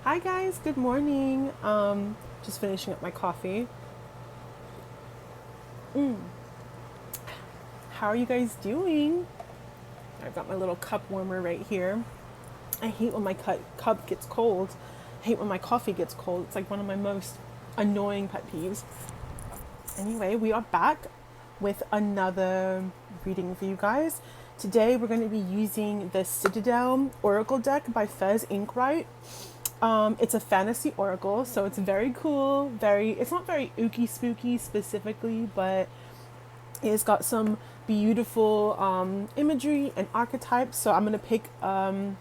Hi guys, good morning. Just finishing up my coffee. How are you guys doing? I've got my little cup warmer right here. I hate when my cup gets cold. I hate when my coffee gets cold. It's like one of my most annoying pet peeves. Anyway, we are back with another reading for you guys. Today we're going to be using the Citadel Oracle deck by Fez Inkwright. It's a fantasy oracle, so it's very cool. It's not very ooky spooky specifically, but it's got some beautiful imagery and archetypes. So I'm gonna pick 1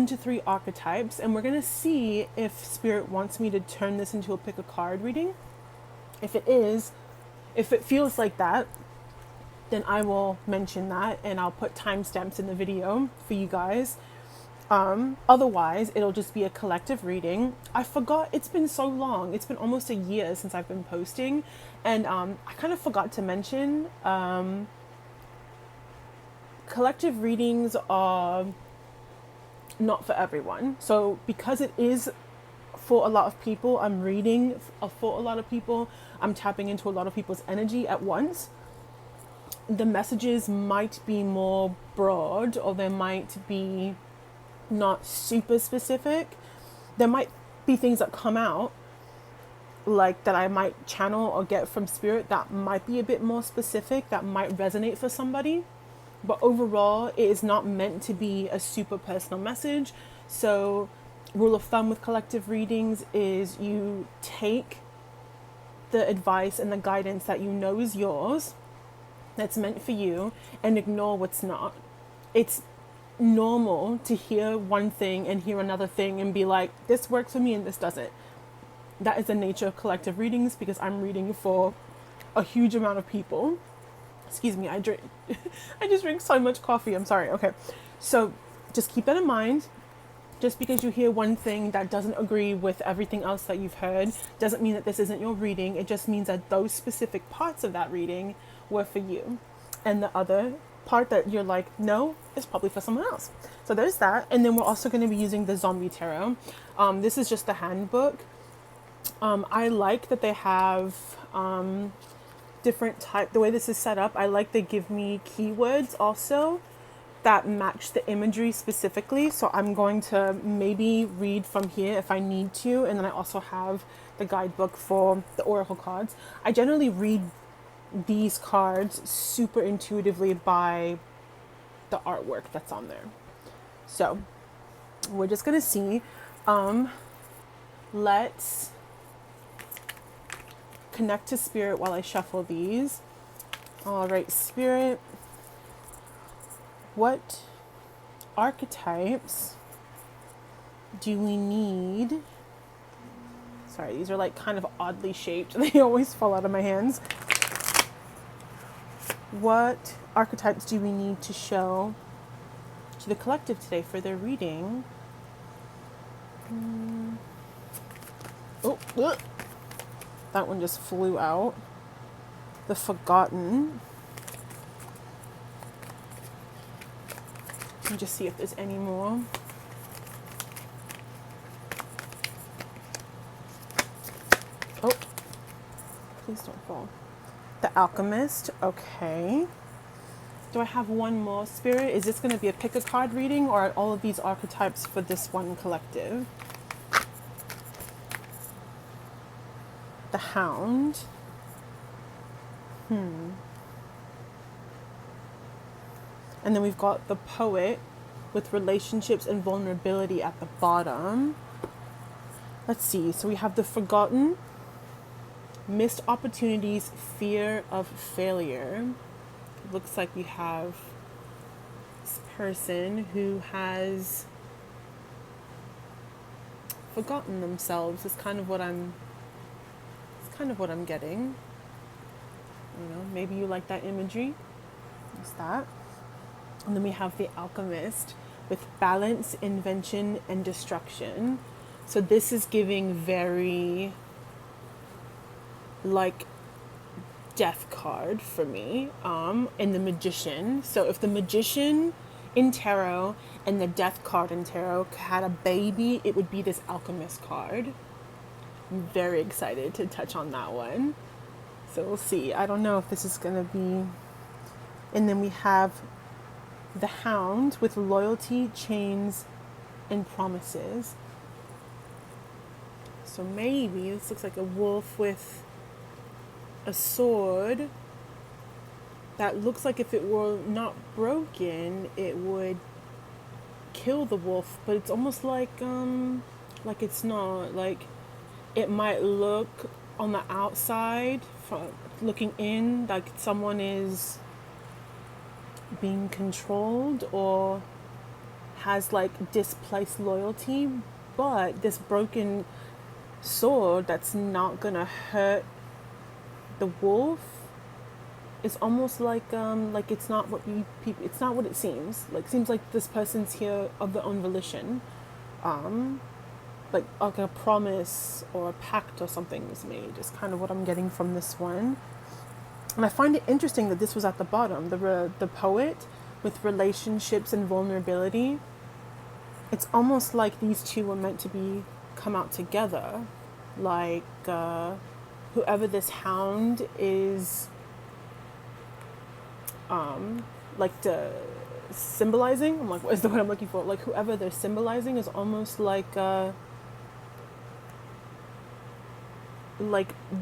to 3 archetypes, and we're gonna see if Spirit wants me to turn this into a pick a card reading. If it feels like that, then I will mention that and I'll put timestamps in the video for you guys. Otherwise, it'll just be a collective reading. I forgot, it's been so long. It's been almost a year since I've been posting. And I kind of forgot to mention collective readings are not for everyone. So, because it is for a lot of people, I'm reading for a lot of people, I'm tapping into a lot of people's energy at once. The messages might be more broad, or they might be not super specific. There might be things that come out, like that I might channel or get from Spirit, that might be a bit more specific, that might resonate for somebody. But overall, it is not meant to be a super personal message. So, rule of thumb with collective readings is you take the advice and the guidance that you know is yours, that's meant for you, and ignore what's not. It's normal to hear one thing and hear another thing and be like, this works for me and this doesn't. That is the nature of collective readings, because I'm reading for a huge amount of people. Excuse me, I just drink so much coffee. I'm sorry. Okay. So just keep that in mind. Just because you hear one thing that doesn't agree with everything else that you've heard doesn't mean that this isn't your reading. It just means that those specific parts of that reading were for you. And the other part that you're like, no, is probably for someone else. So there's that. And then we're also going to be using the Zombie Tarot. This is just the handbook. I like that they have different type. The way this is set up, I like they give me keywords also that match the imagery specifically. So I'm going to maybe read from here if I need to. And then I also have the guidebook for the oracle cards. I generally read these cards super intuitively by the artwork that's on there. So we're just going to see. Let's connect to Spirit while I shuffle these. All right, Spirit. What archetypes do we need? Sorry, these are like kind of oddly shaped. They always fall out of my hands. What archetypes do we need to show to the collective today for their reading? Oh, ugh. That one just flew out. The Forgotten. Let me just see if there's any more. Oh, please don't fall. The Alchemist. Okay. Do I have one more, Spirit? Is this going to be a pick a card reading, or are all of these archetypes for this one collective? The Hound. And then we've got the Poet with relationships and vulnerability at the bottom. Let's see. So we have the Forgotten, missed opportunities, fear of failure. It looks like we have this person who has forgotten themselves. Is kind of what I'm getting. You know, maybe you like that imagery. There's that. And then we have the Alchemist with balance, invention, and destruction. So this is giving very like death card for me. And the Magician. So if the Magician in tarot and the death card in tarot had a baby, it would be this alchemist card. I'm very excited to touch on that one. So we'll see. I don't know if this is going to be. And then we have the hound with loyalty, chains, and promises. So maybe this looks like a wolf with a sword that looks like if it were not broken, it would kill the wolf, but it's almost like it's not. Like it might look on the outside from looking in like someone is being controlled or has like displaced loyalty, but this broken sword that's not gonna hurt the wolf, it's almost like it's not what it's not what it seems. Like seems like this person's here of their own volition. Like a promise or a pact or something was made. Is kind of what I'm getting from this one. And I find it interesting that this was at the bottom. The poet with relationships and vulnerability. It's almost like these two were meant to come out together. Like whoever this hound is. Like the symbolizing, I'm like, what is the word I'm looking for? Like whoever they're symbolizing is almost like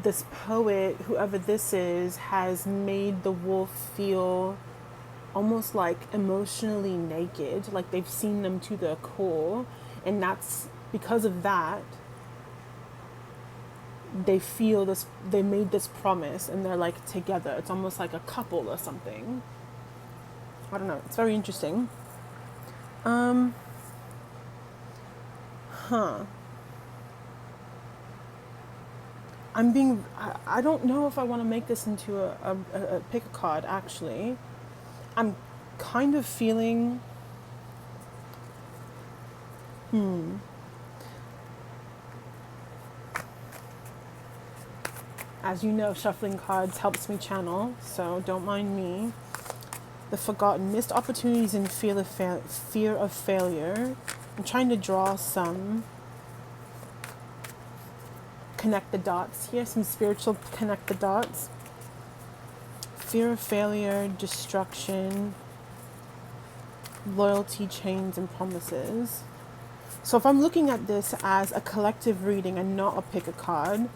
this poet, whoever this is, has made the wolf feel almost like emotionally naked, like they've seen them to their core, and that's because of that they feel this, they made this promise and they're like together. It's almost like a couple or something. I don't know, it's very interesting. I don't know if I want to make this into a pick a card, actually. I'm kind of feeling as you know, shuffling cards helps me channel, so don't mind me. The forgotten, missed opportunities and fear of failure. I'm trying to draw some connect the dots here, some spiritual connect the dots. Fear of failure, destruction, loyalty, chains, and promises. So if I'm looking at this as a collective reading and not a pick a card,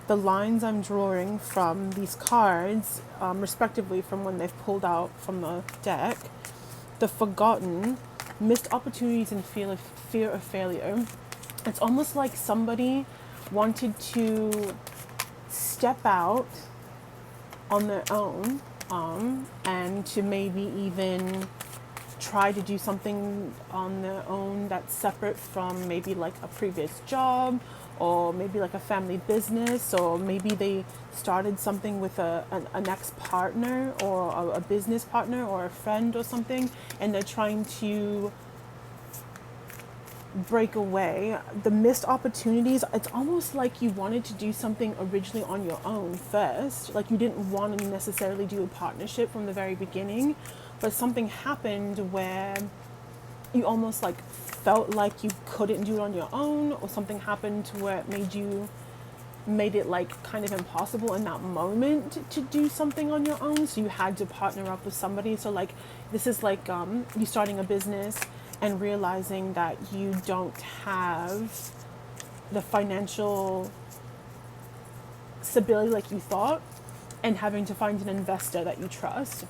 the lines I'm drawing from these cards, respectively from when they've pulled out from the deck, the forgotten, missed opportunities and fear of failure. It's almost like somebody wanted to step out on their own and to maybe even try to do something on their own that's separate from maybe like a previous job or maybe like a family business, or maybe they started something with an ex-partner or a business partner or a friend or something, and they're trying to break away. The missed opportunities, it's almost like you wanted to do something originally on your own first, like you didn't want to necessarily do a partnership from the very beginning, but something happened where you almost like felt like you couldn't do it on your own, or something happened to where it made it like kind of impossible in that moment to do something on your own, so you had to partner up with somebody. So like this is like you starting a business and realizing that you don't have the financial stability like you thought, and having to find an investor that you trust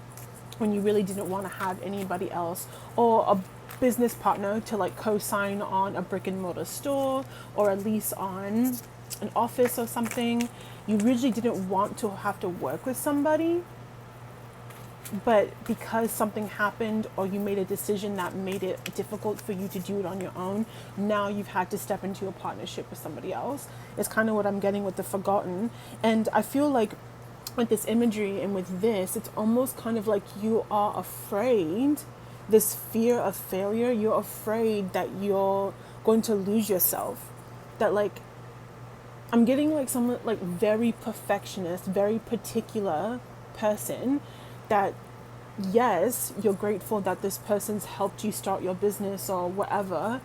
when you really didn't want to have anybody else, or a business partner to like co-sign on a brick and mortar store or a lease on an office or something. You really didn't want to have to work with somebody, but because something happened or you made a decision that made it difficult for you to do it on your own, now you've had to step into a partnership with somebody else. It's kind of what I'm getting with the forgotten. And I feel like with this imagery and with this, it's almost kind of like you are afraid, this fear of failure, you're afraid that you're going to lose yourself. That like, I'm getting like someone like very perfectionist, very particular person that yes, you're grateful that this person's helped you start your business or whatever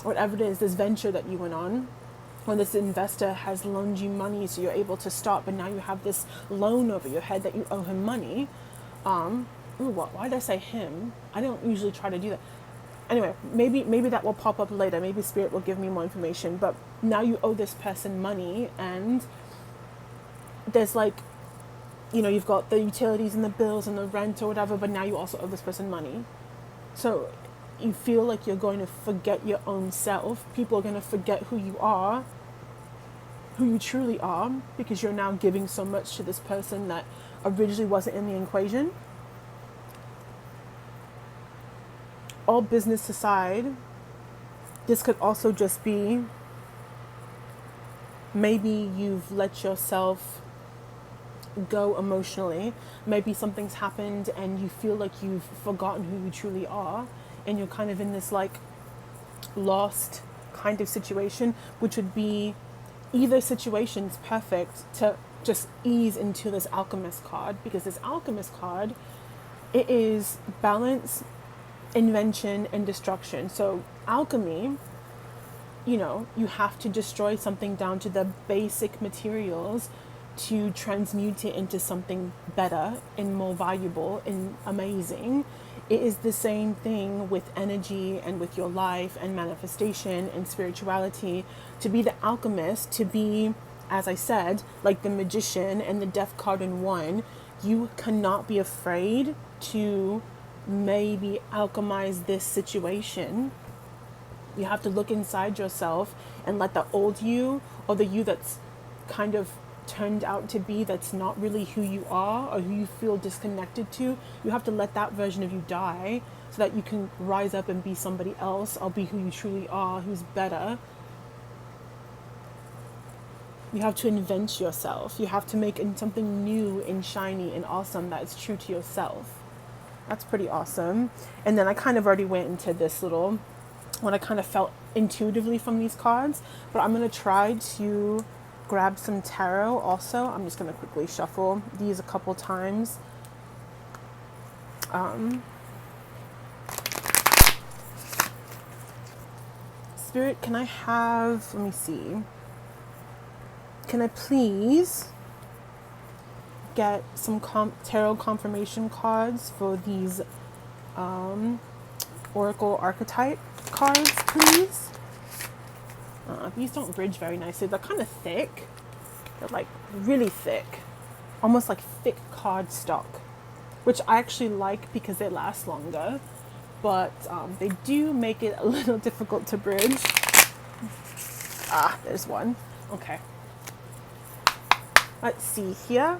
it is, this venture that you went on, or this investor has loaned you money so you're able to start, but now you have this loan over your head that you owe him money. Why did I say him? I don't usually try to do that. Anyway, maybe that will pop up later. Maybe spirit will give me more information. But now you owe this person money, and there's like, you've got the utilities and the bills and the rent or whatever, but now you also owe this person money. So you feel like you're going to forget your own self. People are going to forget who you are, who you truly are, because you're now giving so much to this person that originally wasn't in the equation. All business aside, this could also just be maybe you've let yourself go emotionally. Maybe something's happened and you feel like you've forgotten who you truly are, and you're kind of in this like lost kind of situation, which would be either situation's perfect to just ease into this alchemist card, because this alchemist card, it is balance, invention, and destruction. So alchemy, you have to destroy something down to the basic materials to transmute it into something better and more valuable and amazing. It is the same thing with energy and with your life and manifestation and spirituality. To be the alchemist, to be, as I said, like the magician and the death card in one, you cannot be afraid to maybe alchemize this situation. You have to look inside yourself and let the old you, or the you that's kind of turned out to be, that's not really who you are or who you feel disconnected to, you have to let that version of you die so that you can rise up and be somebody else, or be who you truly are, who's better. You have to invent yourself. You have to make something new and shiny and awesome that is true to yourself. That's pretty awesome. And then I kind of already went into this little, what I kind of felt intuitively from these cards, but I'm going to try to grab some tarot also. I'm just going to quickly shuffle these a couple times. Spirit, can I have, let me see, can I please get some tarot confirmation cards for these Oracle archetype cards, please? These don't bridge very nicely. They're kind of thick. They're like really thick, almost like thick card stock, which I actually like because they last longer, but they do make it a little difficult to bridge. There's one. Okay. Let's see here.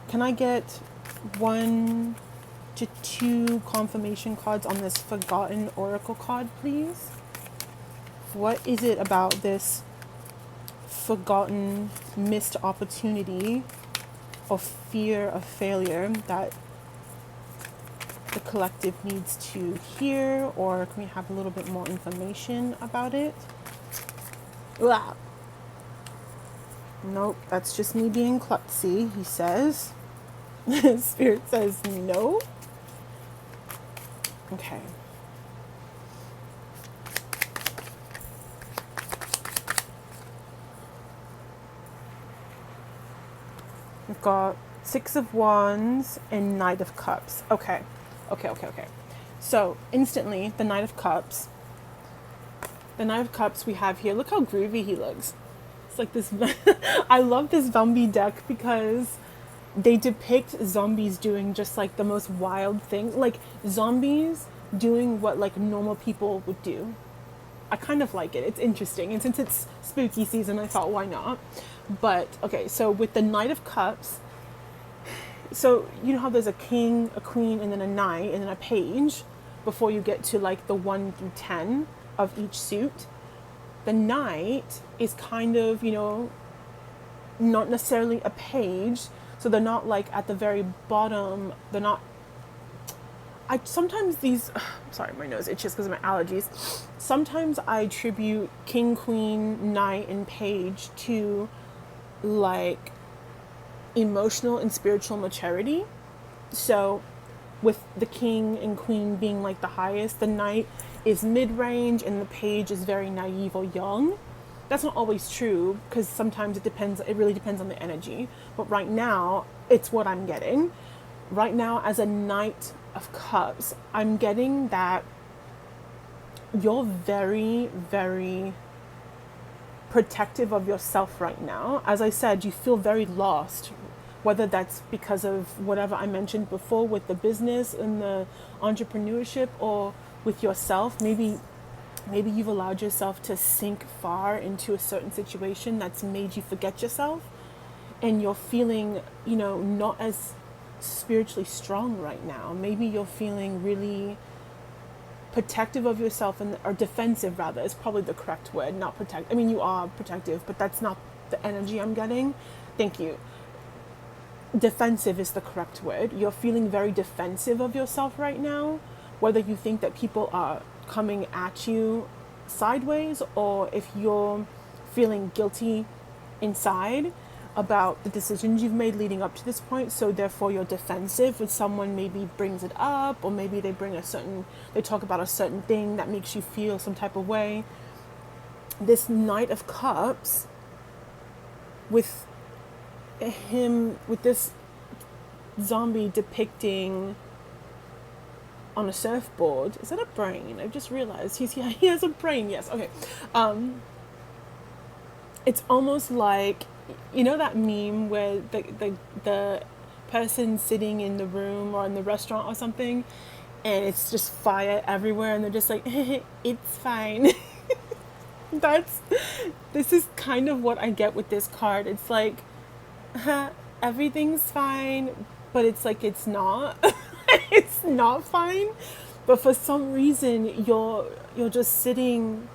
Can I get 1 to 2 confirmation cards on this Forgotten Oracle card, please? What is it about this forgotten, missed opportunity or fear of failure that the collective needs to hear? Or can we have a little bit more information about it? Wow. Nope, that's just me being klutzy, he says. Spirit says no. Okay. We've got 6 of Wands and Knight of Cups. Okay. So instantly, the Knight of Cups. The Knight of Cups we have here. Look how groovy he looks. It's like this. I love this zombie deck because they depict zombies doing just like the most wild things. Like zombies doing what like normal people would do. I kind of like it. It's interesting. And since it's spooky season, I thought, why not? But, okay, so with the Knight of Cups, so you know how there's a king, a queen, and then a knight, and then a page before you get to like the 1 through 10 of each suit. The knight is kind of, not necessarily a page, so they're not like at the very bottom. They're not, sometimes these, sorry, my nose itches because of my allergies. Sometimes I attribute king, queen, knight, and page to like emotional and spiritual maturity. So with the king and queen being like the highest, the knight is mid-range and the page is very naive or young. That's not always true, because sometimes it really depends on the energy. But right now, it's what I'm getting. Right now, as a Knight of Cups, I'm getting that you're very, very protective of yourself right now. As I said, you feel very lost, whether that's because of whatever I mentioned before with the business and the entrepreneurship, or with yourself. Maybe you've allowed yourself to sink far into a certain situation that's made you forget yourself, and you're feeling, not as spiritually strong right now. Maybe you're feeling really protective of yourself, or defensive rather is probably the correct word. Not protect. I mean, you are protective, but that's not the energy I'm getting. Thank you. Defensive is the correct word. You're feeling very defensive of yourself right now, whether you think that people are coming at you sideways, or if you're feeling guilty inside about the decisions you've made leading up to this point, so therefore you're defensive when someone maybe brings it up, or maybe they talk about a certain thing that makes you feel some type of way. This Knight of Cups, with this zombie depicting on a surfboard. Is that a brain? I've just realized he has a brain. Yes. Okay. It's almost like, that meme where the person sitting in the room or in the restaurant or something, and it's just fire everywhere, and they're just like, it's fine. This is kind of what I get with this card. It's like, everything's fine, but it's like it's not. It's not fine, but for some reason you're just sitting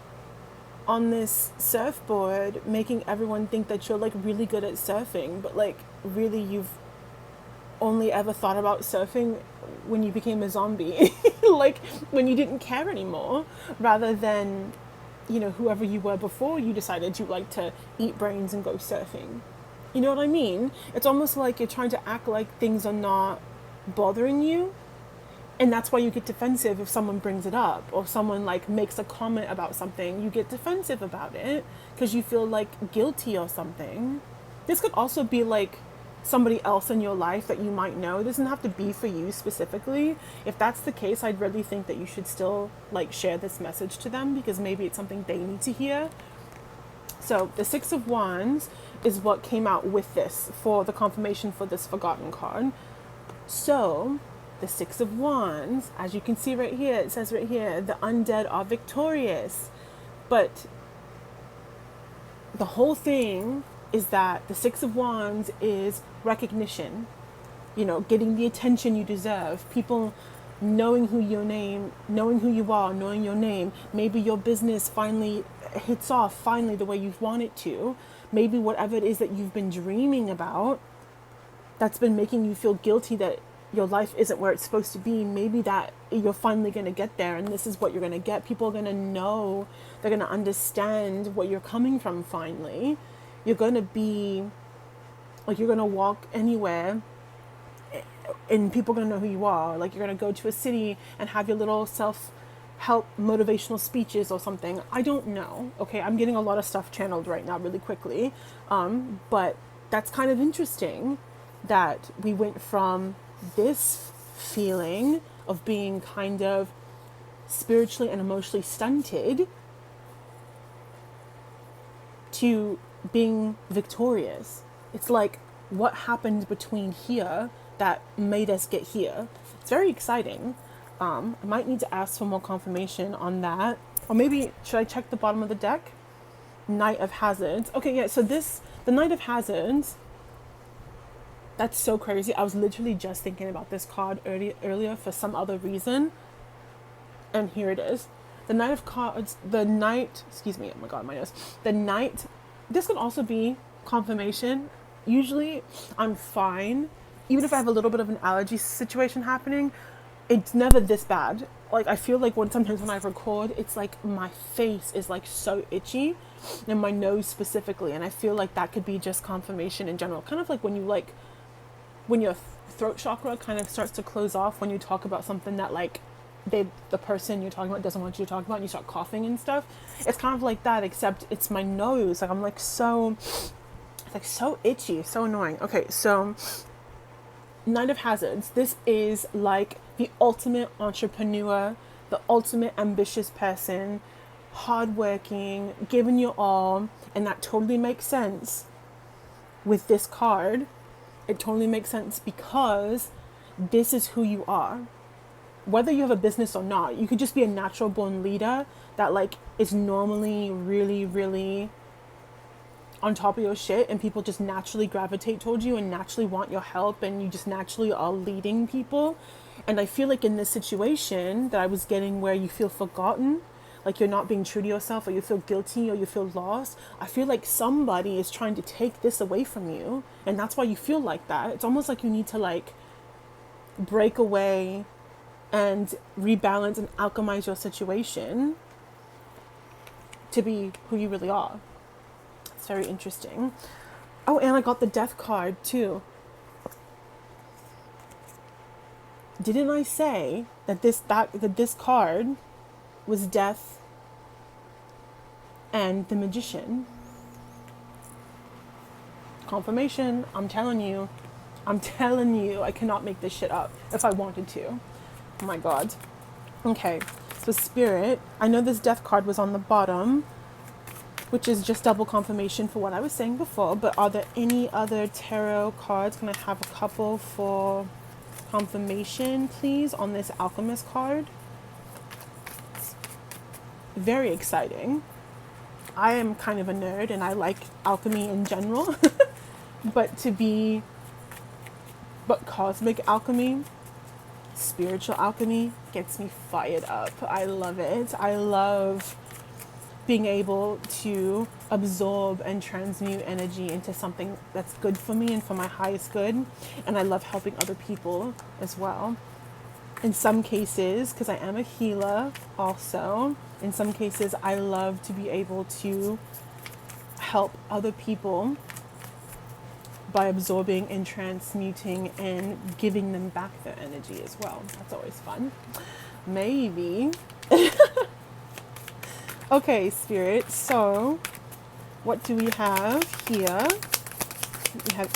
on this surfboard, making everyone think that you're like really good at surfing, but like really you've only ever thought about surfing when you became a zombie, like when you didn't care anymore, rather than whoever you were before you decided you like to eat brains and go surfing. You know what I mean? It's almost like you're trying to act like things are not bothering you, and that's why you get defensive if someone brings it up, or someone like makes a comment about something. You get defensive about it because you feel like guilty or something. This could also be like somebody else in your life that you might know. It doesn't have to be for you specifically. If that's the case, I'd really think that you should still like share this message to them, because maybe it's something they need to hear. So the Six of Wands is what came out with this for the confirmation for this Forgotten card. So the Six of Wands, as you can see right here, it says right here, the undead are victorious. But the whole thing is that the Six of Wands is recognition, getting the attention you deserve, people knowing who you are, knowing your name. Maybe your business finally hits off, finally the way you want it to. Maybe whatever it is that you've been dreaming about that's been making you feel guilty that your life isn't where it's supposed to be, maybe that you're finally going to get there, and this is what you're going to get. People are going to know, they're going to understand what you're coming from finally. You're going to be, like, you're going to walk anywhere and people are going to know who you are. Like, you're going to go to a city and have your little self-help motivational speeches or something. I don't know. Okay, I'm getting a lot of stuff channeled right now really quickly. But that's kind of interesting that we went from this feeling of being kind of spiritually and emotionally stunted to being victorious. It's like, what happened between here that made us get here? It's very exciting. I might need to ask for more confirmation on that. Or maybe, should I check the bottom of the deck? Knight of Hazards. Okay, yeah, so the Knight of Hazards, that's so crazy. I was literally just thinking about this card earlier for some other reason. And here it is. The Knight of Cards, the Knight, excuse me, oh my God, my nose. The Knight, this could also be confirmation. Usually I'm fine. Even if I have a little bit of an allergy situation happening, it's never this bad. Like, I feel like sometimes when I record, it's like my face is like so itchy, and my nose specifically. And I feel like that could be just confirmation in general. Kind of like when you like when your throat chakra kind of starts to close off when you talk about something that like the person you're talking about doesn't want you to talk about, and you start coughing and stuff. It's kind of like that, except it's my nose. Like I'm like so, it's like so itchy, so annoying. Okay, so Knight of Hazards. This is like the ultimate entrepreneur, the ultimate ambitious person, hardworking, giving you all, and that totally makes sense with this card. It totally makes sense because this is who you are. Whether you have a business or not, you could just be a natural born leader that like is normally really, really on top of your shit, and people just naturally gravitate towards you and naturally want your help, and you just naturally are leading people. And I feel like in this situation that I was getting, where you feel forgotten, like you're not being true to yourself, or you feel guilty, or you feel lost, I feel like somebody is trying to take this away from you, and that's why you feel like that. It's almost like you need to like break away and rebalance and alchemize your situation to be who you really are. It's very interesting. Oh, and I got the death card too. Didn't I say that this card was death and the magician? Confirmation. I'm telling you, I cannot make this shit up if I wanted to. Oh my god. Okay, so Spirit, I know this death card was on the bottom, which is just double confirmation for what I was saying before, but are there any other tarot cards? Can I have a couple for confirmation, please, on this Alchemist card? It's very exciting. I am kind of a nerd and I like alchemy in general, but cosmic alchemy, spiritual alchemy gets me fired up. I love it. I love being able to absorb and transmute energy into something that's good for me and for my highest good. And I love helping other people as well. In some cases, because I am a healer also, in some cases I love to be able to help other people by absorbing and transmuting and giving them back their energy as well. That's always fun. Maybe. Okay, Spirit, so what do we have here? Do we have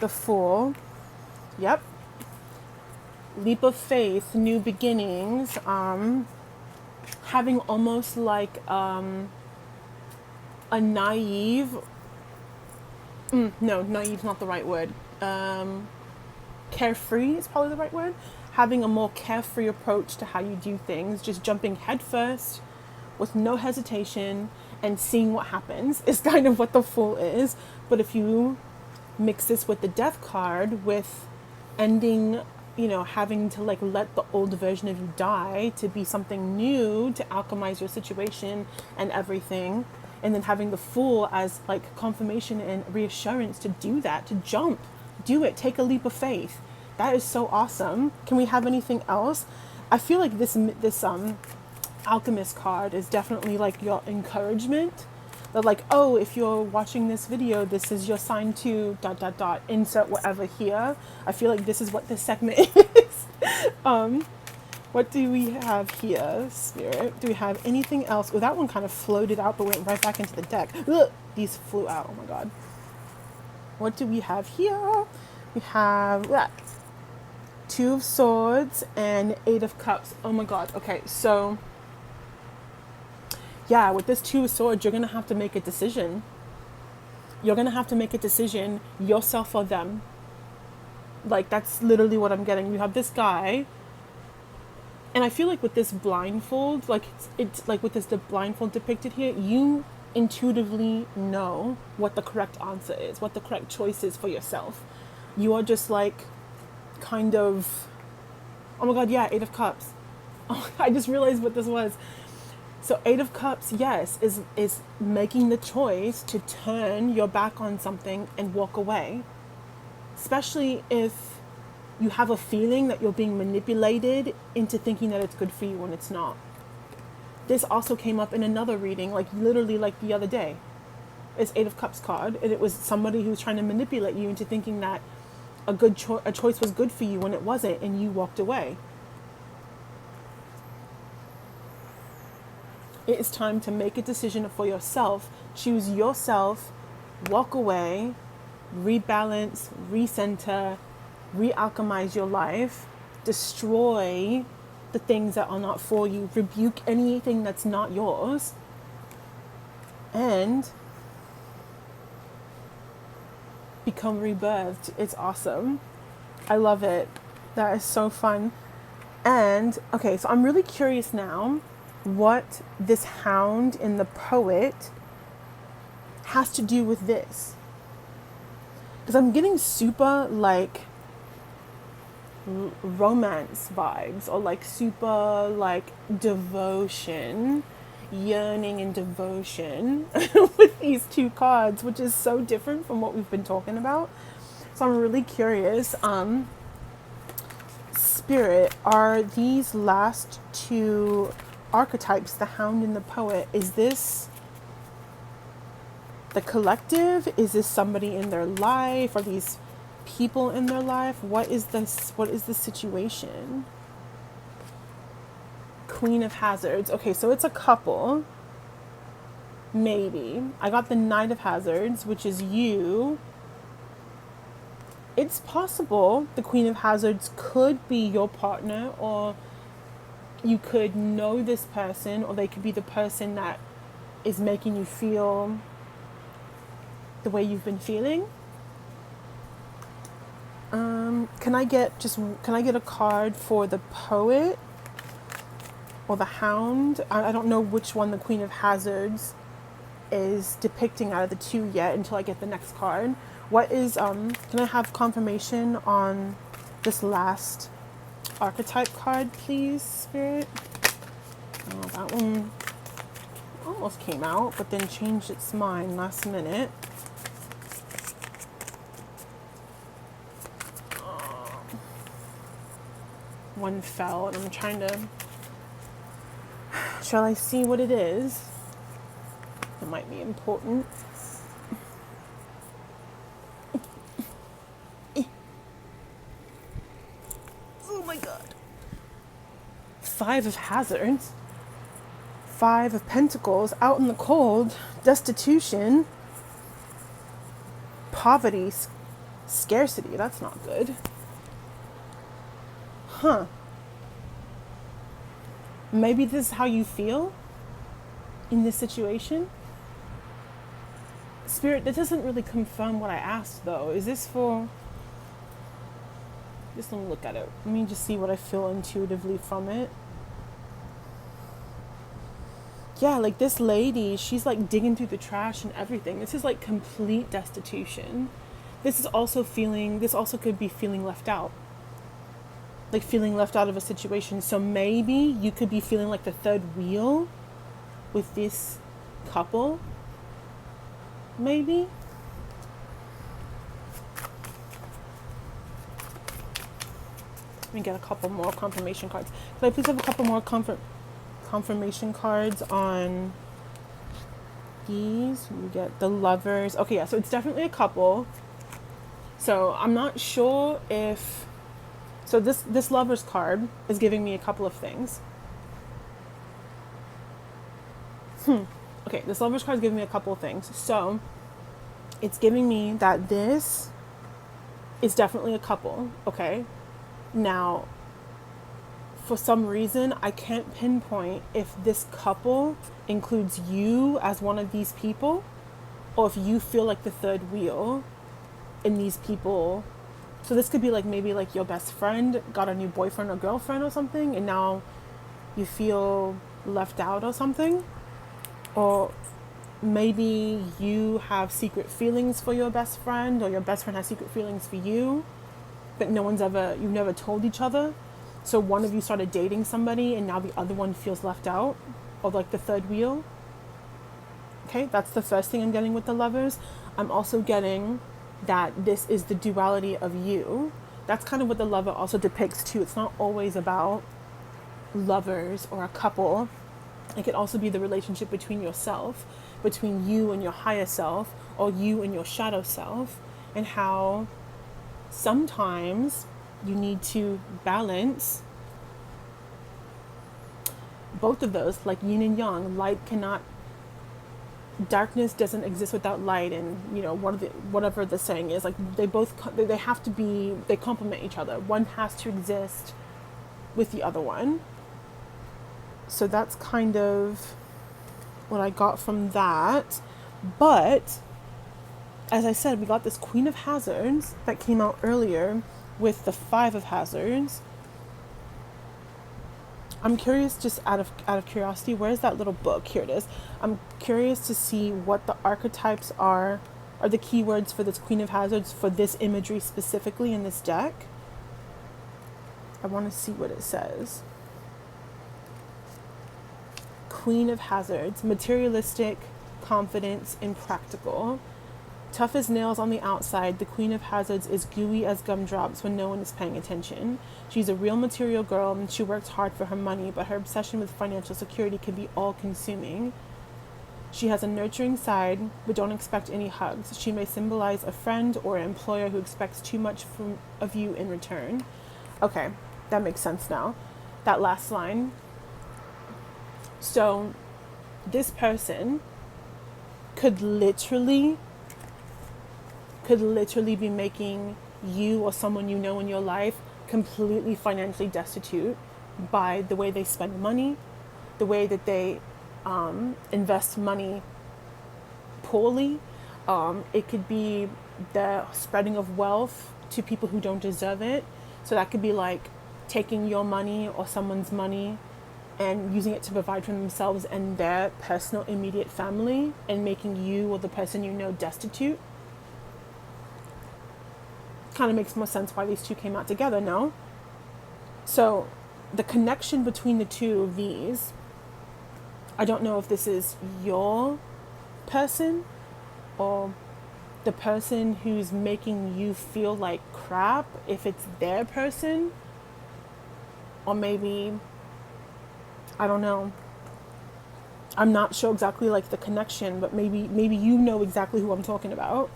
the Fool. Yep. Leap of faith, new beginnings, having almost like a naive, no, naive's not the right word. Carefree is probably the right word. Having a more carefree approach to how you do things, just jumping headfirst with no hesitation and seeing what happens is kind of what the Fool is. But if you mix this with the Death card, with ending, having to like let the old version of you die to be something new, to alchemize your situation and everything, and then having the Fool as like confirmation and reassurance to do that, to jump, do it, take a leap of faith. That is so awesome. Can we have anything else? I feel like this Alchemist card is definitely like your encouragement. That like, oh, if you're watching this video, this is your sign to ... insert whatever here. I feel like this is what this segment is. What do we have here, Spirit? Do we have anything else? Oh, that one kind of floated out but went right back into the deck. Ugh, these flew out. Oh my god. What do we have here? We have that. Two of Swords and Eight of Cups. Oh my god. Okay, so yeah, with this Two of Swords, you're gonna have to make a decision. You're gonna have to make a decision, yourself or them. Like, that's literally what I'm getting. You have this guy, and I feel like with this blindfold, like it's like with the blindfold depicted here, you intuitively know what the correct answer is, what the correct choice is for yourself. You are just like kind of, oh my god, yeah, Eight of Cups. Oh, I just realized what this was. So Eight of Cups, yes, is making the choice to turn your back on something and walk away. Especially if you have a feeling that you're being manipulated into thinking that it's good for you when it's not. This also came up in another reading, like literally like the other day. It's Eight of Cups card, and it was somebody who was trying to manipulate you into thinking that a choice was good for you when it wasn't, and you walked away. It is time to make a decision for yourself. Choose yourself, walk away, rebalance, recenter, realchemize your life, destroy the things that are not for you, rebuke anything that's not yours, and become rebirthed. It's awesome. I love it. That is so fun. And okay, so I'm really curious now what this hound in the poet has to do with this, because I'm getting super like romance vibes, or like super like devotion, yearning and devotion with these two cards, which is so different from what we've been talking about. So I'm really curious, Spirit, are these last two archetypes, the hound and the poet, is this the collective? Is this somebody in their life? Are these people in their life? What is this? What is the situation? Queen of Hazards. Okay, so it's a couple. Maybe. I got the Knight of Hazards, which is you. It's possible the Queen of Hazards could be your partner, or you could know this person, or they could be the person that is making you feel the way you've been feeling. Can I get a card for the poet or the hound? I don't know which one the Queen of Hazards is depicting out of the two yet until I get the next card. What is, can I have confirmation on this last archetype card, please, Spirit? Oh, that one almost came out, but then changed its mind last minute. One fell, and I'm trying to... Shall I see what it is? It might be important. Oh my god. Five of Hazards. Five of Pentacles, out in the cold, destitution, poverty, scarcity. That's not good. Huh. Maybe this is how you feel in this situation. Spirit, that doesn't really confirm what I asked, though. Is this for... Just let me look at it. Let me just see what I feel intuitively from it. Yeah, like this lady, she's like digging through the trash and everything. This is like complete destitution. This also could be feeling left out. Like feeling left out of a situation. So maybe you could be feeling like the third wheel with this couple. Maybe. Let me get a couple more confirmation cards. Could I please have a couple more confirmation cards on these? You get the Lovers. Okay, yeah, so it's definitely a couple. So I'm not sure if... So this Lovers card is giving me a couple of things. Okay, this Lovers card is giving me a couple of things. So it's giving me that this is definitely a couple, okay? Now, for some reason, I can't pinpoint if this couple includes you as one of these people, or if you feel like the third wheel in these people. So this could be like maybe like your best friend got a new boyfriend or girlfriend or something, and now you feel left out or something. Or maybe you have secret feelings for your best friend, or your best friend has secret feelings for you, but you've never told each other. So one of you started dating somebody and now the other one feels left out, or like the third wheel. Okay, that's the first thing I'm getting with the Lovers. I'm also getting that this is the duality of you. That's kind of what the Lover also depicts too. It's not always about lovers or a couple. It could also be the relationship between yourself, between you and your higher self, or you and your shadow self, and how sometimes you need to balance both of those, like yin and yang. Darkness doesn't exist without light, and whatever the saying is, like they have to be, they complement each other. One has to exist with the other one. So that's kind of what I got from that. But as I said, we got this Queen of Hazards that came out earlier with the Five of Hazards. I'm curious, just out of curiosity, where's that little book? Here it is. I'm curious to see what the archetypes are the keywords for this Queen of Hazards for this imagery specifically in this deck. I want to see what it says. Queen of Hazards, materialistic, confidence, and practical. Tough as nails on the outside, the Queen of Hazards is gooey as gumdrops when no one is paying attention. She's a real material girl and she works hard for her money, but her obsession with financial security can be all-consuming. She has a nurturing side, but don't expect any hugs. She may symbolize a friend or an employer who expects too much of you in return. Okay, that makes sense now. That last line. So, this person could literally be making you or someone you know in your life completely financially destitute by the way they spend money, the way that they invest money poorly. It could be the spreading of wealth to people who don't deserve it. So that could be like taking your money or someone's money and using it to provide for themselves and their personal immediate family and making you or the person you know destitute. Kind of makes more sense why these two came out together, no? So the connection between the two of these, I don't know if this is your person or the person who's making you feel like crap, if it's their person, or maybe, I don't know. I'm not sure exactly like the connection, but maybe you know exactly who I'm talking about.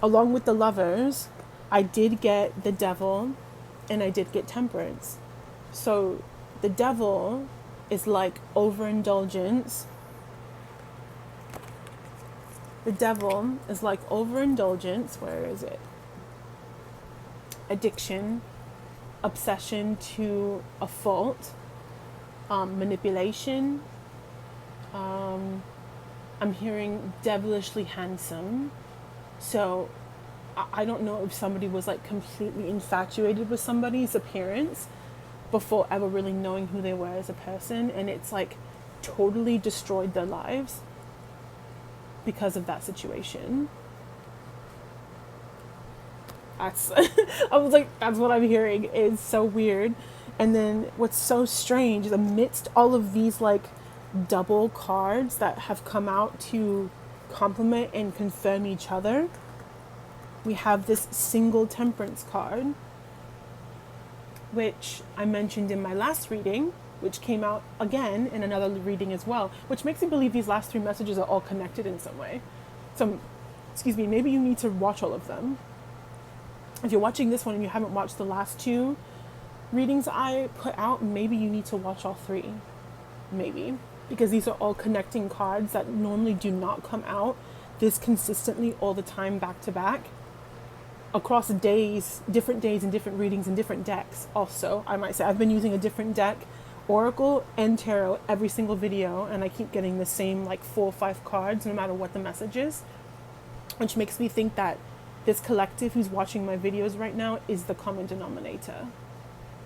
Along with the Lovers, I did get the Devil and I did get Temperance. So the Devil is like overindulgence. The Devil is like overindulgence. Where is it? Addiction, obsession to a fault, manipulation. I'm hearing devilishly handsome. So I don't know if somebody was like completely infatuated with somebody's appearance before ever really knowing who they were as a person, and it's like totally destroyed their lives because of that situation. I was like, that's what I'm hearing. It's so weird. And then what's so strange is amidst all of these like double cards that have come out to complement and confirm each other, we have this single Temperance card, which I mentioned in my last reading, which came out again in another reading as well, which makes me believe these last three messages are all connected in some way. So, maybe you need to watch all of them. If you're watching this one and you haven't watched the last two readings I put out, maybe you need to watch all three. Maybe. Because these are all connecting cards that normally do not come out this consistently all the time back to back. Across days, different days and different readings and different decks also, I might say. I've been using a different deck, Oracle and Tarot, every single video, and I keep getting the same like 4 or 5 cards no matter what the message is, which makes me think that this collective who's watching my videos right now is the common denominator.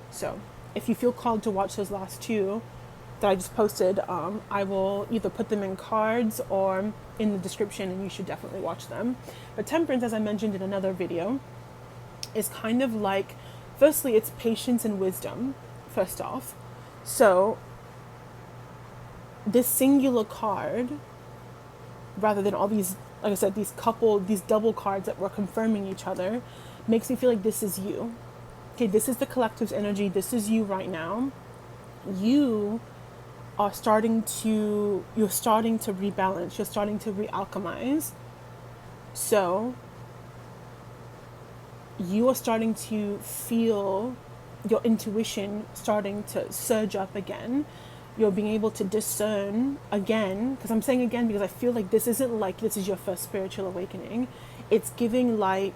So if you feel called to watch those last two that I just posted, I will either put them in cards or in the description, and you should definitely watch them. But Temperance, as I mentioned in another video, is kind of like, firstly, it's patience and wisdom, first off. So this singular card, rather than all these, like I said, these double cards that were confirming each other, makes me feel like this is you. Okay, this is the collective's energy. This is you right now. You you're starting to rebalance, you're starting to realchemize. So you are starting to feel your intuition starting to surge up again. You're being able to discern again, because I'm saying again because I feel like this isn't like this is your first spiritual awakening. It's giving like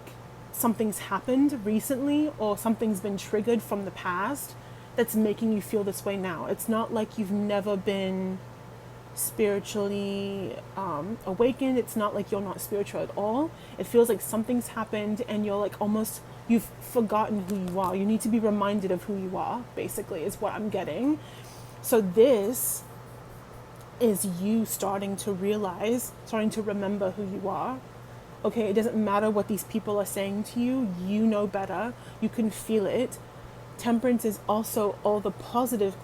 something's happened recently or something's been triggered from the past that's making you feel this way now. It's not like you've never been spiritually awakened. It's not like you're not spiritual at all. It feels like something's happened and you're like almost, you've forgotten who you are. You need to be reminded of who you are, basically, is what I'm getting. So this is you starting to realize, starting to remember who you are. Okay, it doesn't matter what these people are saying to you. You know better. You can feel it. Temperance is also all the positive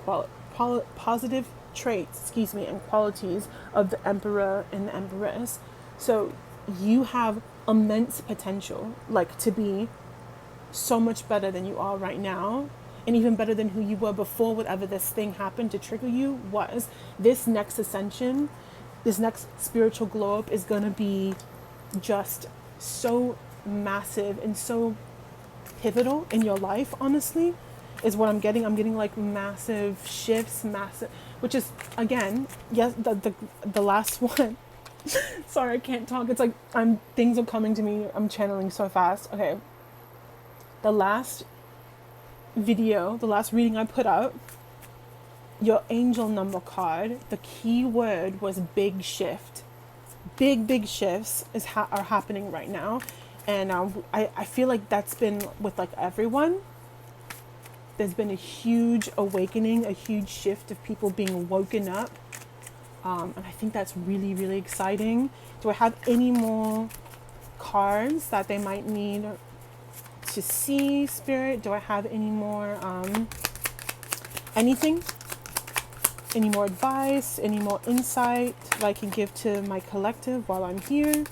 positive traits, and qualities of the emperor and the empress. So you have immense potential, like to be so much better than you are right now, and even better than who you were before whatever this thing happened to trigger you was. This next ascension, this next spiritual glow up is going to be just so massive and so pivotal in your life, honestly, is what I'm getting. I'm getting like massive shifts, which is, again, yes, the last one. Sorry, I can't talk. It's like things are coming to me. I'm channeling so fast. Okay. The last video, the last reading I put out, your angel number card, the key word was big shift. Big shifts are happening right now. And I feel like that's been with like everyone. There's been a huge awakening, a huge shift of people being woken up. And I think that's really, really exciting. Do I have any more cards that they might need to see, Spirit? Do I have any more, anything? Any more advice? Any more insight that I can give to my collective while I'm here?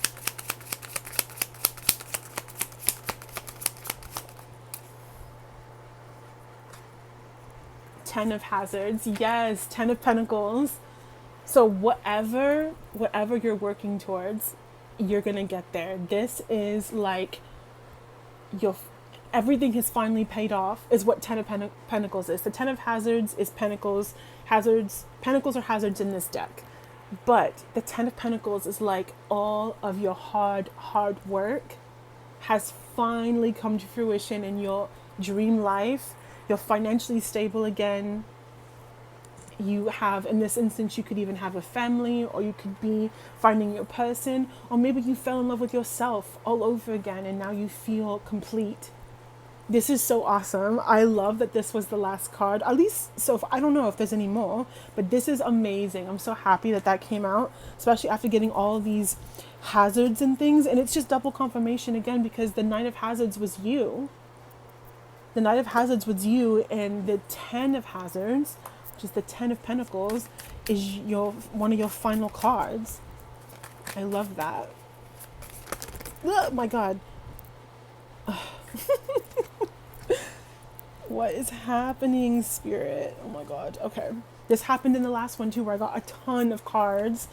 Ten of Hazards. Yes, Ten of Pentacles. So whatever you're working towards, you're going to get there. This is like everything has finally paid off, is what Ten of Pentacles is. The Ten of Hazards is Pentacles. Pentacles are hazards in this deck. But the Ten of Pentacles is like all of your hard work has finally come to fruition in your dream life. You're financially stable again. You have, in this instance, you could even have a family, or you could be finding your person, or maybe you fell in love with yourself all over again and now you feel complete. This is so awesome. I love that this was the last card. At least, so I don't know if there's any more, but this is amazing. I'm so happy that came out, especially after getting all these hazards and things. And it's just double confirmation again, because the Knight of Hazards was you. The Knight of Hazards was you, and the Ten of Hazards, which is the Ten of Pentacles, is one of your final cards. I love that. Oh my God. What is happening, Spirit? Oh my God. Okay. This happened in the last one too, where I got a ton of cards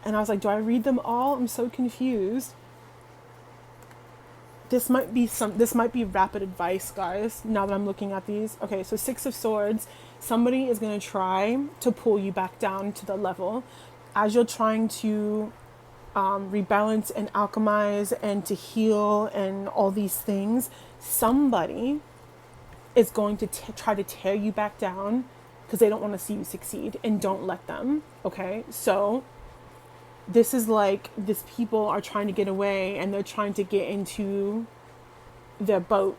and I was like, do I read them all? I'm so confused. This might be rapid advice, guys, now that I'm looking at these. Okay, so Six of Swords. Somebody is going to try to pull you back down to the level as you're trying to rebalance and alchemize and to heal and all these things. Somebody is going to try to tear you back down because they don't want to see you succeed, and don't let them. Okay, so this is like, these people are trying to get away and they're trying to get into their boat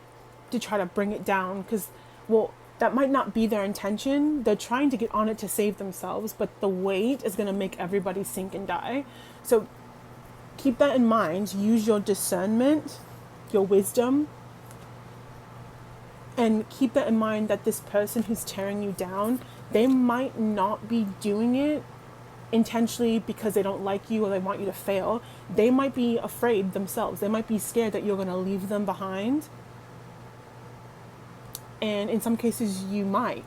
to try to bring it down, because, well, that might not be their intention. They're trying to get on it to save themselves, but the weight is going to make everybody sink and die. So keep that in mind. Use your discernment, your wisdom, and keep that in mind that this person who's tearing you down, they might not be doing it intentionally because they don't like you or they want you to fail. They might be afraid themselves. They might be scared that you're going to leave them behind. And in some cases you might.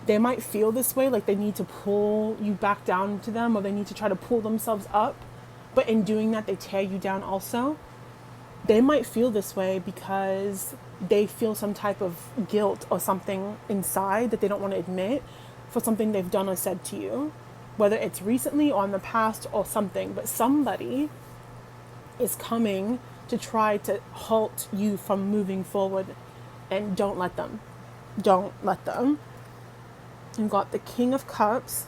They might feel this way, like they need to pull you back down to them, or they need to try to pull themselves up. But in doing that, they tear you down also. They might feel this way because they feel some type of guilt or something inside that they don't want to admit for something they've done or said to you, whether it's recently or in the past or something. But somebody is coming to try to halt you from moving forward, and don't let them. Don't let them. You got the King of Cups.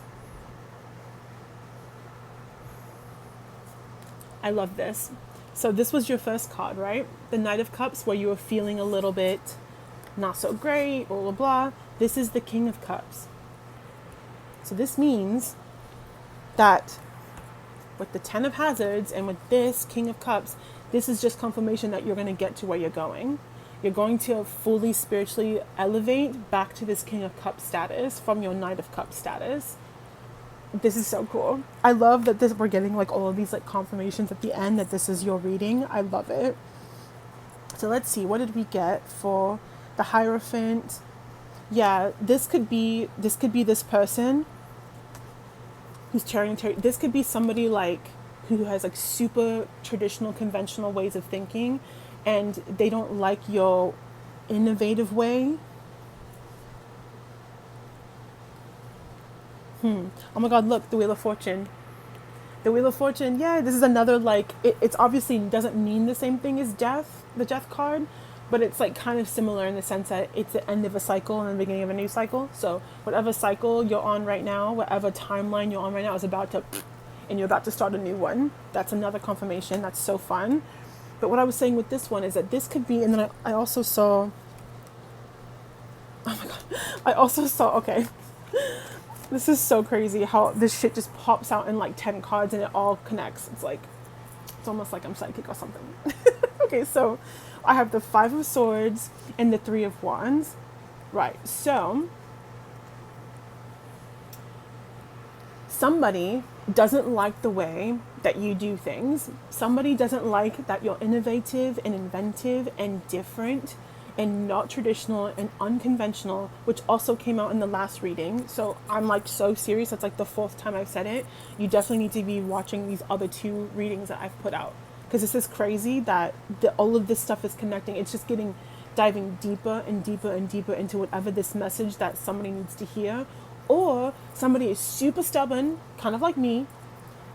I love this. So this was your first card, right? The Knight of Cups, where you were feeling a little bit not so great, blah, blah, blah. This is the King of Cups. So this means that with the Ten of Hazards and with this King of Cups, this is just confirmation that you're going to get to where you're going. You're going to fully spiritually elevate back to this King of Cups status from your Knight of Cups status. This is so cool. I love that we're getting like all of these like confirmations at the end that this is your reading. I love it. So let's see, what did we get for the Hierophant? Yeah, this could be this person who's this could be somebody like who has like super traditional, conventional ways of thinking, and they don't like your innovative way. Oh my God, look, the Wheel of Fortune. The Wheel of Fortune, yeah, this is another like, it's obviously doesn't mean the same thing as death, the death card, but it's like kind of similar in the sense that it's the end of a cycle and the beginning of a new cycle. So whatever cycle you're on right now, whatever timeline you're on right now is about to, and you're about to start a new one. That's another confirmation. That's so fun. But what I was saying with this one is that this could be, and then I also saw, oh my God, I also saw, okay. This is so crazy how this shit just pops out in like 10 cards and it all connects. It's almost like I'm psychic or something. Okay, so I have the Five of Swords and the Three of Wands. Right, so somebody doesn't like the way that you do things. Somebody doesn't like that you're innovative and inventive and different and not traditional and unconventional, which also came out in the last reading. So I'm like so serious. That's like the fourth time I've said it. You definitely need to be watching these other two readings that I've put out, because this is crazy that all of this stuff is connecting. It's just diving deeper and deeper and deeper into whatever this message that somebody needs to hear, or somebody is super stubborn, kind of like me,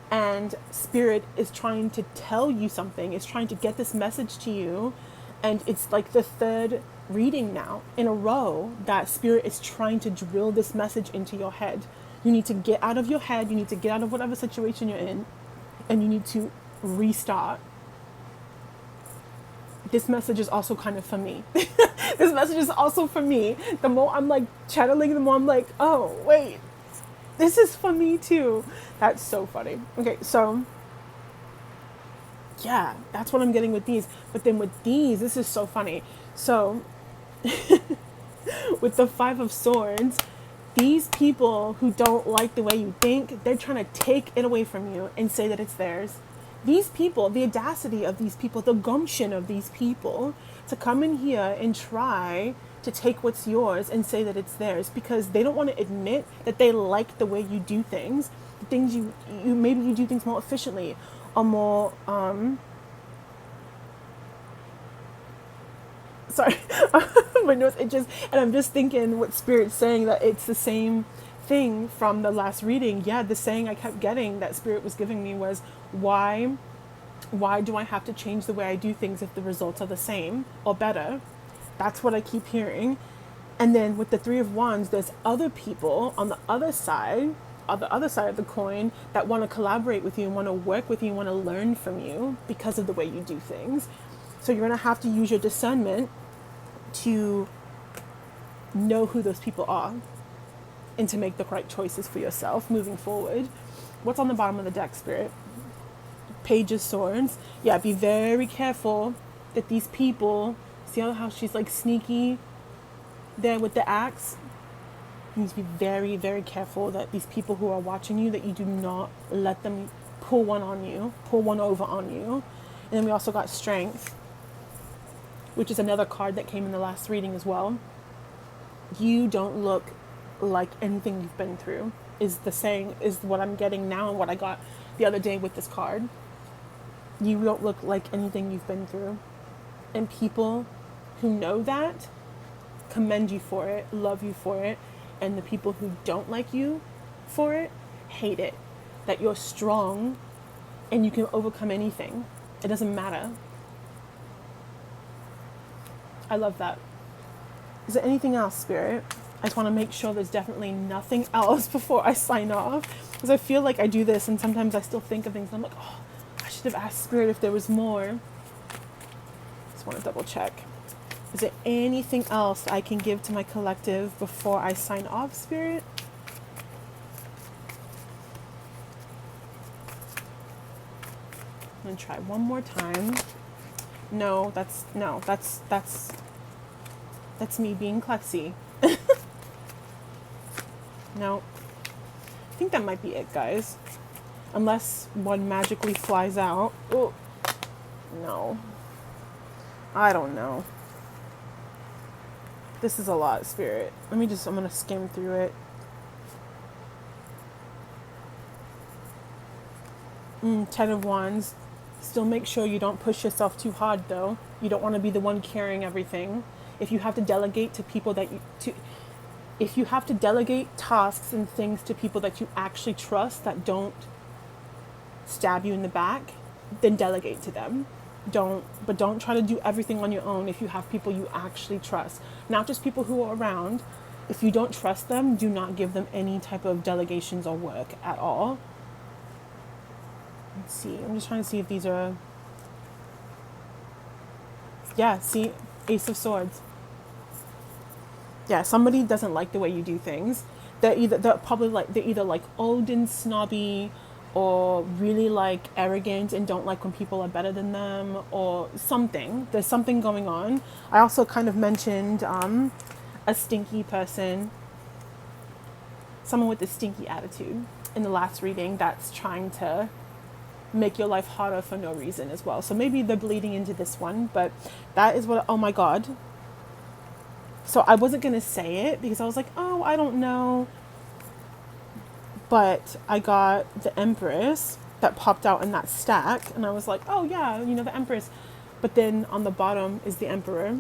and Spirit is trying to tell you something, is trying to get this message to you. And it's like the third reading now in a row that Spirit is trying to drill this message into your head. You need to get out of your head. You need to get out of whatever situation you're in, and you need to restart. This message is also kind of for me. This message is also for me. The more I'm like channeling, the more I'm like, oh, wait, this is for me too. That's so funny. Okay, so yeah, that's what I'm getting with these. But then with these, this is so funny. So with the Five of Swords, these people who don't like the way you think, they're trying to take it away from you and say that it's theirs. These people, the audacity of these people, the gumption of these people to come in here and try to take what's yours and say that it's theirs, because they don't want to admit that they like the way you do things. The things you maybe you do things more efficiently or more sorry. My nose itches, and I'm just thinking what Spirit's saying, that it's the same thing from the last reading. Yeah, the saying I kept getting that Spirit was giving me was, why do I have to change the way I do things if the results are the same or better? That's what I keep hearing. And then with the Three of Wands, there's other people on the other side of the coin that want to collaborate with you and want to work with you and want to learn from you because of the way you do things. So you're going to have to use your discernment to know who those people are and to make the right choices for yourself moving forward. What's on the bottom of the deck, Spirit? Page of Swords. Yeah, be very careful that these people, see how she's like sneaky there with the axe? You need to be very, very careful that these people who are watching you, that you do not let them pull one over on you. And then we also got Strength, which is another card that came in the last reading as well. You don't look like anything you've been through, is the saying, is what I'm getting now and what I got the other day with this card. You don't look like anything you've been through. And people who know that commend you for it, love you for it, and the people who don't like you for it hate it. That you're strong and you can overcome anything. It doesn't matter. I love that. Is there anything else, Spirit? I just want to make sure there's definitely nothing else before I sign off, because I feel like I do this and sometimes I still think of things and I'm like, oh, I should have asked Spirit if there was more. Just want to double check. Is there anything else I can give to my collective before I sign off, Spirit? I'm going to try one more time. No, that's me being klutzy. No. I think that might be it, guys. Unless one magically flies out. Oh, no. I don't know. This is a lot, Spirit. I'm going to skim through it. Ten of Wands. Still make sure you don't push yourself too hard, though. You don't want to be the one carrying everything. If you have to delegate to people if you have to delegate tasks and things to people that you actually trust, that don't stab you in the back, then delegate to them. Don't try to do everything on your own if you have people you actually trust. Not just people who are around. If you don't trust them, do not give them any type of delegations or work at all. Let's see. I'm just trying to see if these are... Yeah, see? Ace of Swords. Yeah, somebody doesn't like the way you do things. They're either like old and snobby, or really like arrogant and don't like when people are better than them, or something. There's something going on. I also kind of mentioned a stinky person, someone with a stinky attitude in the last reading that's trying to make your life harder for no reason as well. So maybe they're bleeding into this one, but that is what, oh my God. So I wasn't going to say it because I was like, oh, I don't know. But I got the Empress that popped out in that stack. And I was like, oh yeah, the Empress. But then on the bottom is the Emperor.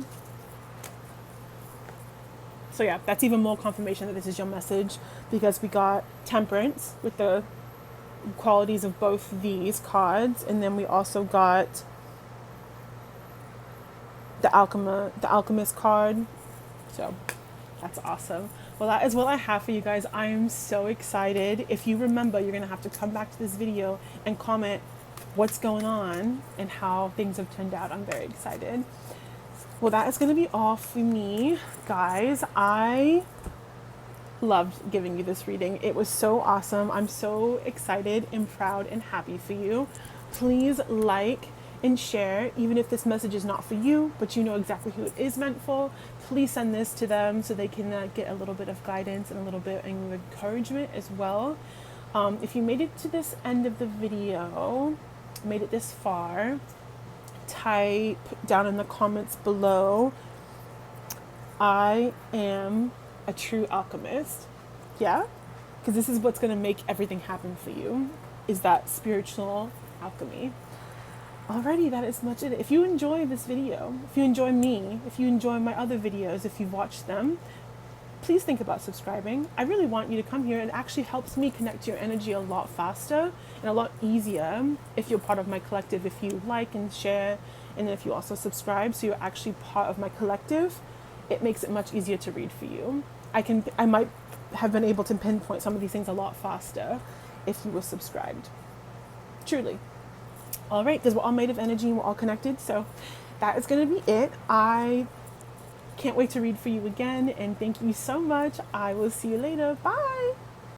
So yeah, that's even more confirmation that this is your message, because we got Temperance with the qualities of both these cards, and then we also got the Alchemist card. So that's awesome. Well, that is what I have for you guys. I am so excited. If you remember, you're gonna have to come back to this video and comment what's going on and how things have turned out. I'm very excited. Well, that is gonna be all for me, guys. I loved giving you this reading. It was so awesome. I'm so excited and proud and happy for you. Please like and share, even if this message is not for you, but you know exactly who it is meant for. Please send this to them so they can get a little bit of guidance and a little bit of encouragement as well. If you made it to this end of the video, made it this far, type down in the comments below, I am a true alchemist. Yeah, because this is what's going to make everything happen for you, is that spiritual alchemy. Alrighty, that is much it. If you enjoy this video, if you enjoy me, if you enjoy my other videos, if you've watched them, please think about subscribing. I really want you to come here. It actually helps me connect to your energy a lot faster and a lot easier if you're part of my collective, if you like and share, and if you also subscribe so you're actually part of my collective. It makes it much easier to read for you. I might have been able to pinpoint some of these things a lot faster if you were subscribed. Truly. All right, because we're all made of energy and we're all connected. So that is going to be it. I can't wait to read for you again. And thank you so much. I will see you later. Bye.